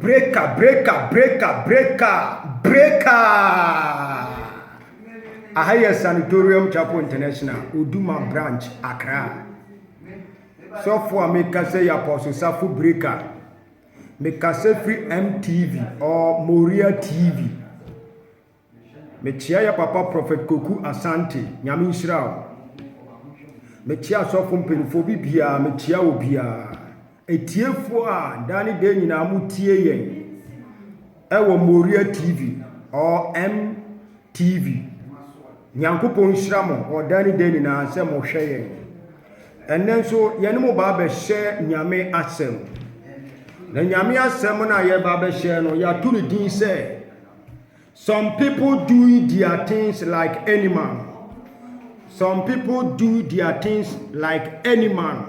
breaker. Ahaya Sanatorium Chapel International, Uduma Branch, Accra. So for me, can say Apostle Safu Breaker. Me can say Free MTV or Moria TV. Me chia Papa Prophet Koku Asante, Nyamin Shrao. Me chia so from Penfobi Bia, me chia Obia. Etiefo a dani de nyina mutie yen. Ewo Moria TV or MTV. Nyankopon Shramo or dani de nyina se mo hwe yen. Enen so yene mo ba be share nyame asem. Na nyame asem na ye ba be share no ya to ni din say some people do their things like any man. Some people do their things like any man.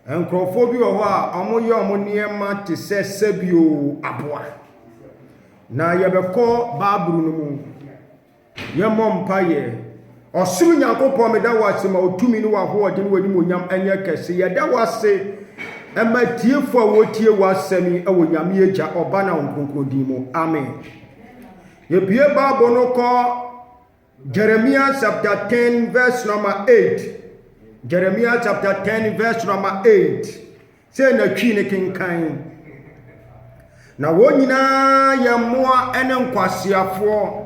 Encrophobia wa amoye amoniema te se sebio aboa. Na yebeko Bible no mu. Ye mompaye. Osuru Nyankopon me da wase ma otumi no wa ho ode no wani monyam enye kese. Ye da wase ematiefo a wotie wasami e wonyame agya oba na onkonkrodin mu. Amen. Ye bie Bible no ko Jeremiah chapter 10 verse number 8. Jeremiah chapter 10 verse number 8. Say na twi ne kenkan. Na wonyina ye moa ene nkwasiafo.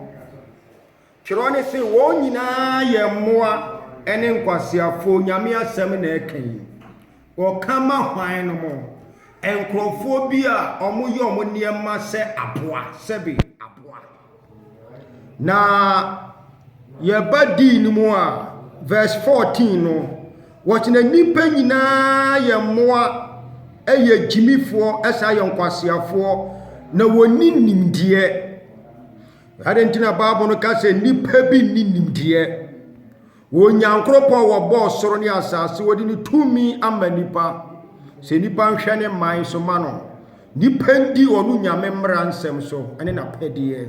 Kiro ne se wonyina ye moa ene nkwasiafo nyame asem na ekan. O kama hwan no mo. Enkrofo bi a omoye omoniema se aboa, sebe aboa. Na ye badi ni mo a verse 14 no. What na nipa nyina ye moa eye jimifo esa ye nkwasiafo na woni nimdie. Adentina Bible no ka se nipa bi ni nimdie. Wo nyankropon wo bo soro ne asase wodi ni tumi ama nipa. Se nipa nhwe ne man so ma no. Nipa ndi onu nyame mra nsem so ene na pedie.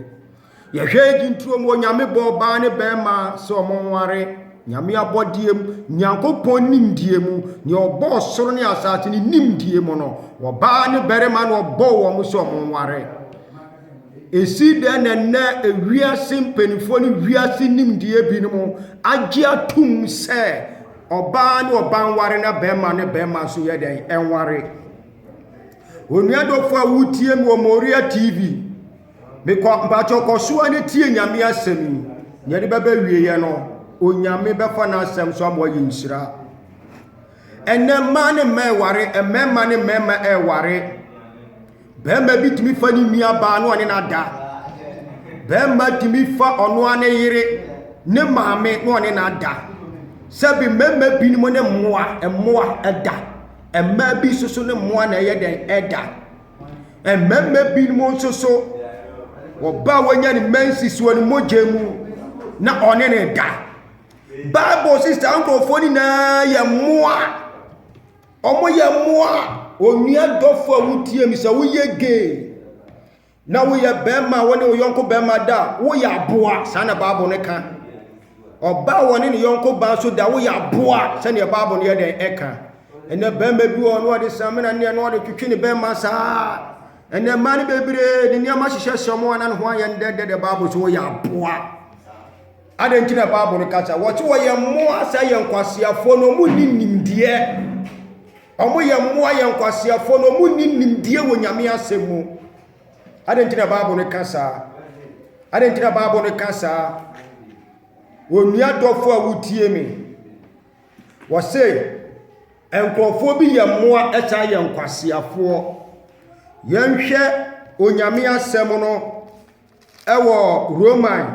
Ye hwe gintuo mo nyame bo ba ne bema so mo nware. Nyame abodiem nyankopon nimdiem ni obo soro ne asate ni nimdiem no wo ba ne berema no obo wo mo so mo nware. Esi de nenne ewiase mpenifo ni wiase nimdie bi no mo agye atum se oba ne oba nware na bema ne bema so ye den enware. Onuadofo a wutie mi wo Moria TV me ko mbacho ko so ani tie nyame asemi nyade baba wieye no onyame befa na asem so amo yinhyira enne ma ne meware emema ne mema eware bema bitimi fa ni mia ba no ane na da bema timi fa ono ane yire ne maame no ane na da sabi mema bi ni mo ne moa eda emma bi soso ne moa na ye den eda emma bi ni mo soso oba wanya ni mensis woni mojemu na one ne da. Bible sister uncle foni na ya moa omo ya moa onua dofo wutie mi se wo yege na wo ya bema woni wo yonko bema da wo ya boa sana Bible ne ka oba woni ne yonko ba so da wo ya boa sana Bible ne de eka ene bema bi wo no de samena ne no de twitwi ne bema sa ene mani bebre ne niam ahihye somo na ho aye ndede de Bible so wo ya boa. Adentina Bible no kacha what wo ye moa sa ye nkwasiafo no mu nimdie omo ye moa ye nkwasiafo no mu nimdie wo nyame asemu. Adentina Bible no kasa onua dofo a wutie mi wo se enkrofo bi ye moa echa ye nkwasiafo yenhwe onyame asemu no ewo Roman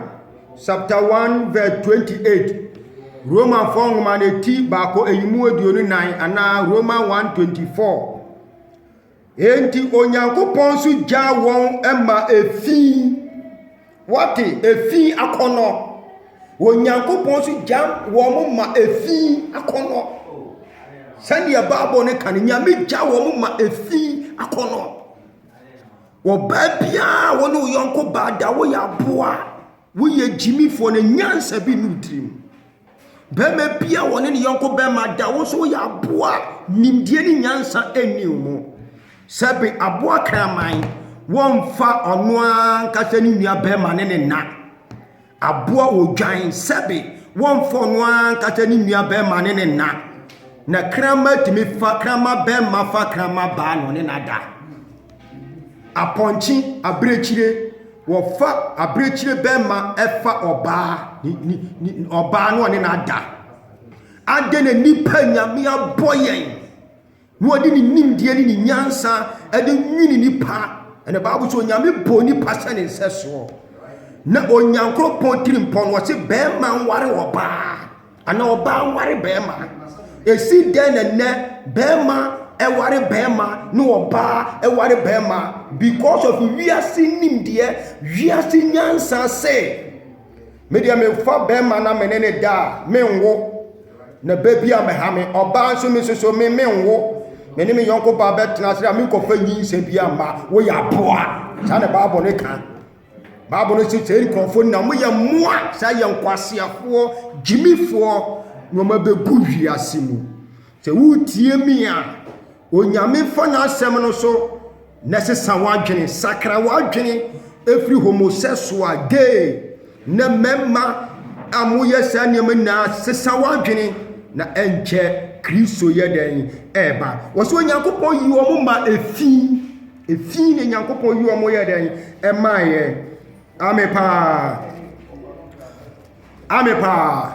chapter 1 verse 28. Roman 4 maneti bako eyimu aduonu nan ana Roman 1:24. Enti onyankopon su ja won ema efi wati efi akono onyankopon su ja won ma efi akono sani ya Bible ne kan nyame ja won ma efi akono wo babia wonu yonko bada wo ya boa wo ye jimifo ne nyansa bi nutrim bema bia woni ne yonko bema da wo so ya boa nimdie ni nyansa eniumo sebe aboa kraman wonfa ono ankasa ni nua bema ne na aboa odwan sebe wonfa ono ankasa ni nua bema ne na krama timi fa krama bema fa krama ba no ne nada aponchi abrechire wo fa abrechire bema efa oba ni oba no ne nada ade na nipa nyame aboyen no odi ni nimdie ni nyansa ade nwini nipa ene Bible so nyame bo nipa sane nseso na onyankropon tirimpon wo se bema nware oba ana oba nware bema esi den ne bema eware bema no oba eware bema because of wiase nimdie wiase nyansa se media me fa bema na menene da menwo na baby am ha me oba nso me so me menwo meni me yonko ba betena sira me ko fa yin se bia ma wo ya boa sa ne Bible ne kan Bible no si teri konfo na mo ya moa sa ye nkwasiafo jimifo no ma be gu wiase mu se wutie mi a onyame fa na asem no so na sesa wadwene sakra wadwene every homosexual gay na memma amoye sa nyama na sesa wadwene na enche Kristo yeden eba woso onyankopon yi omo ma efi ne nyankopon yi omo yeden emaye amepa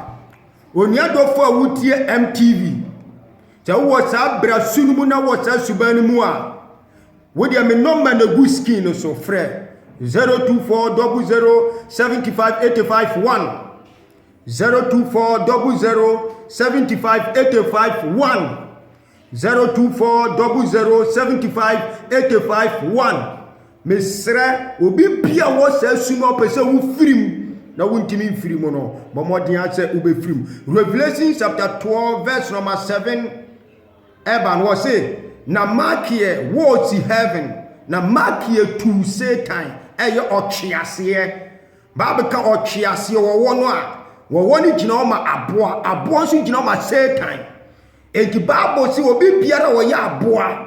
oniadofo awutie MTV te wo sa bra sunmu na wo sa subanu mu a wo dia me number na gu skin no so frɛ 0240075851 0240075851 0240075851 mesra obi bia wo sa suno pese wo firim na wontimi mfirim no bomodin ase ube firim Revelation chapter 12 verse number 7 Eban was say na makie wo ti heaven na makie to Satan eye otwease Bible ka otwease wo no a wo ni gina o ma aboa so gina o ma Satan enti Bible say obi biara wo ya aboa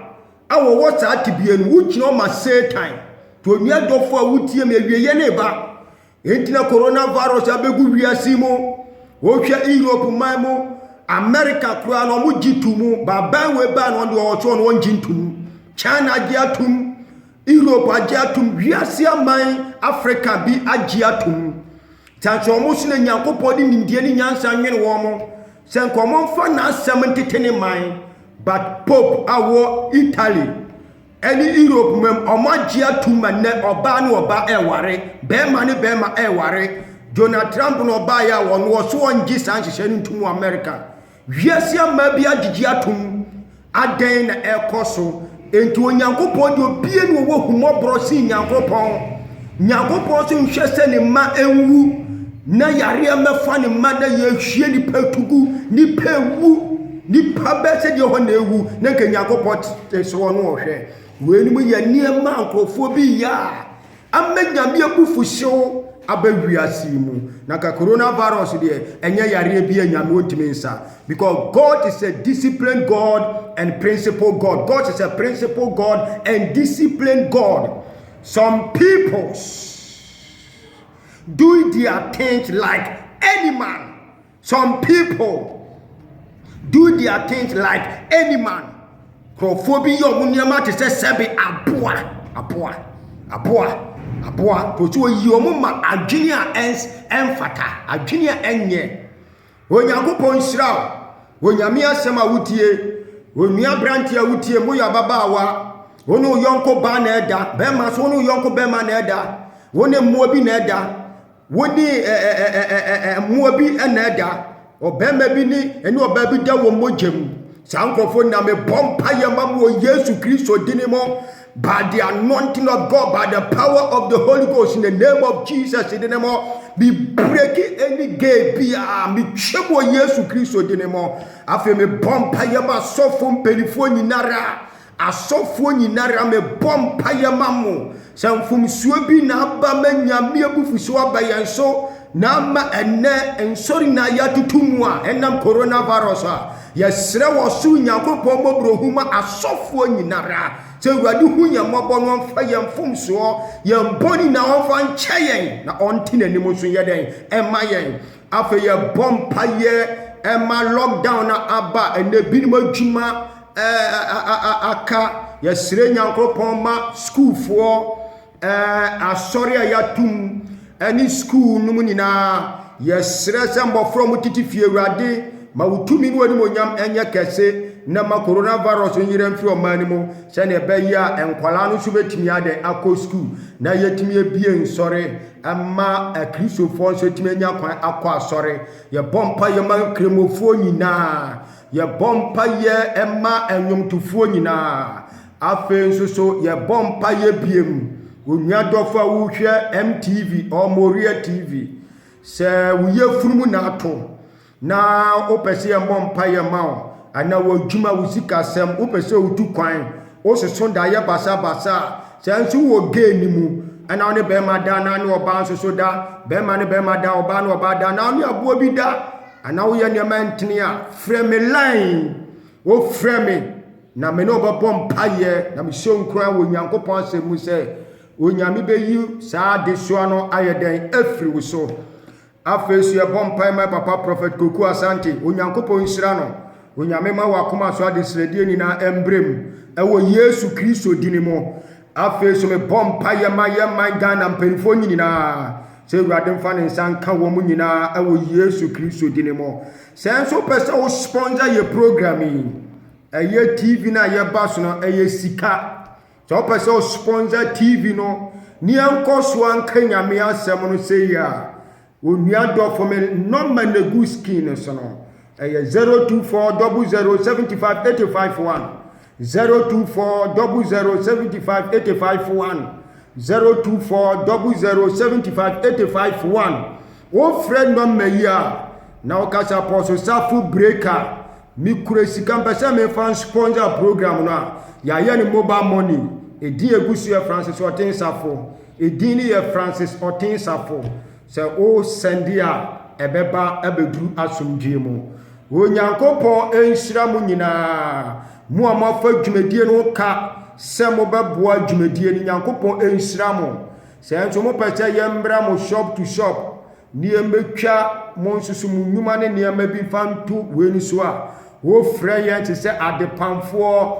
awo wo ta tibie no wo gina o ma Satan to nua dofo a wutie me awieye ne ba enti na coronavirus abegu wiase mu wo hwa Europe man mu America kura no mo gitumu baba we ba no de ocho no ngintum China agiatum Europe agiatum wiase aman Africa bi agiatum tanso mo sine nyankopɔ de nimdie ni nyansa nwene wo mo se nkomo fa na asem ntetene man but Pope awo Italy any Europe mem omagiatum ne oba ne oba eware be ma ne be ma eware Donald Trump no oba ya wo no so ongi san hyehyɛ ntum America wiase ama bi agigiatum aden na ekoso enti onyankopɔ de obie ne wo humobro si nyankopɔ so nhwɛ sɛ ne ma enwu na yare amefa ne ma na yehwie ni patugu ni pewu ni pabese de ho na ewu na nke nyankopɔ so no hwɛ we ni mu ya niema ankrofo bi ya amanyame abufuhyew abawiase mu na ka coronavirus de enye yare bi anyame ontimi nsa because God is a disciplined God and principle God. God is a principle God and disciplined God. Some people do their things like any man. Some people do their things like any man. Krofobi yo munyama te se sebe aboa to so yi omo ma adwene a emfata adwene a enye onyankopon hira onyame asem a wutie onua branti a wutie mo ya babawa wono yonko ba na eda be ma so wono yonko be ma na eda woni muo bi na eda woni muo bi na eda obema bi ni eni oba bi da wo mogem sankofo na me bompa yema mo Yesu Kristo dinimo by the anointing of God, by the power of the Holy Ghost, in the name of Jesus, in the name of be breaking any gate, be me chebo Yesu Kristo dinimo afi me bompa yema sofo pelifo nyinara asofo nyinara me bompa yema mo sanfum suo bi na aba manyame abufuso aba yenso na ma ene ensori na yatutumu a enam coronavirus a yesre wo su nyankopon mobrohuma asofo nyinara sɛ awurade hu yɛn mmɔbɔ no ɔmfa yɛn mfomsoɔ yɛn bɔne na ɔmfa nkyɛ yɛn na ɔnte n'anim nso yɛ dɛn ɛma yɛn afei yɛbɔ mpayɛ ɛma lockdown na aba ɛnɛ binom adwuma aka yɛsrɛ Nyankopɔn ma schoolfoɔ asɔre a yɛatom ɛne school no mu nyinaa yɛsrɛ sɛ mbɔfra mu tete fie awurade ma wotumi no anim onyam ɛnyɛ kɛse na ma coronavirus nyira mfiri ɔman no mu sɛne ɛbɛyɛ a nkwala no so bɛtumi ade akɔ school na yɛtumi abie nsɔre ama akristofoɔ nso tumi anya kwan akɔ asɔre yɛbɔ mpa yɛ ma kremofoɔ nyinaa yɛbɔ mpa yɛ ɛma ɛnwomtofoɔ nyinaa afei nso so yɛbɔ mpa yɛ biem onua dɔfo a wohwɛ MTV or Moria TV sɛ woyɛ funumu na ato na wopɛ sɛ yɛmmɔ mpa yɛ ma wo ana w'adwuma wo sikasɛm wopɛ sɛ wotu kwan wososo da yɛ basa sɛ nso wɔ gay ni mu ɛna wo ne bɛrima da na ne ɔbaa nso so da bɛrima ne bɛrima da ɔbaa ne ɔbaa da na wo ne aboa bi da ana woyɛ nneɛma ntene a frɛ me line wofrɛ me na me ne ɔbɛbɔ mpayɛ na mehyɛ nkura wɔ Nyankopɔn asɛm mu sɛ onyame bɛyi saa de soa no ayɛ dɛn afiri wo so afei so yɛbɔ mpae ma papa prophet Koku Asante onyankopɔn nhyira no onyame ma wakoma so ade sradie nyinaa embrem ɛwɔ Yesu Kristo dini mu afei so me bɔ mpae ma yɛ man Ghana mpanifo nyinaa sɛ awurade mfa ne nsa nka wɔ mu nyinaa ɛwɔ Yesu Kristo dini mu sɛ nso pɛ sɛ wo sponsor yɛ program yi ɛyɛ TV na yɛba so no ɛyɛ sika sɛ wopɛ sɛ wo sponsor TV no ne ɛnkɔ so anka nyame asɛm no sɛ yi a onua dɔfo me nɔma na gu skin so no ɛyɛ 02400758551 02400758551 02400758551 wo frɛ nɔma yi a na wo kasa Apostle Safo Breaker mi kura sika mpɛsɛ me fan sponsor program no a yɛayɛ ne mobile money ɛdin egusu yɛ Francis Otin Safo ɛdin ne yɛ Francis Otin Safo sɛ o sɛnde a ɛbɛba ɛbɛduru asomdwie mu onyankopɔn ɛnhyira mu nyinaa mu a moafa dwumadie no ka sɛ mobɛboa dwumadie no nyankopɔn ɛnhyira mo sɛ nso mopɛ sɛ yɛmbra mo shop to shop ne yɛmbɛtwa mo nsusu mu nnwuma ne nneɛma bi fa nto wei so a wofrɛ yɛn te sɛ adepamfoɔ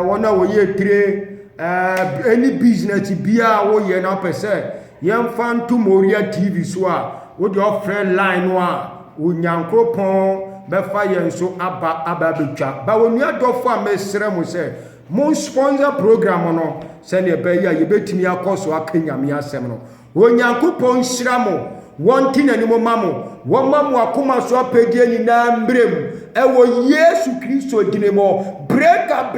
wɔn a wɔyɛ tire any business biara woyɛ na wopɛ sɛ yɛmfa nto Moria TV so a wode ɔfrɛ line no a onyankopɔn bɛfa yɛn so aba betwa ba onua dɔfo a mesrɛ mo sɛ mo sponsor program no sɛne ɛbɛyɛ a yɛbɛtumi akɔ so aka nyame asɛm no onyankopɔn hyira mo wɔnti n'anim ma mo wɔma mo akoma so apɛgye nyinaa mbrɛm ɛwɔ Yesu Kristo dine mo breaker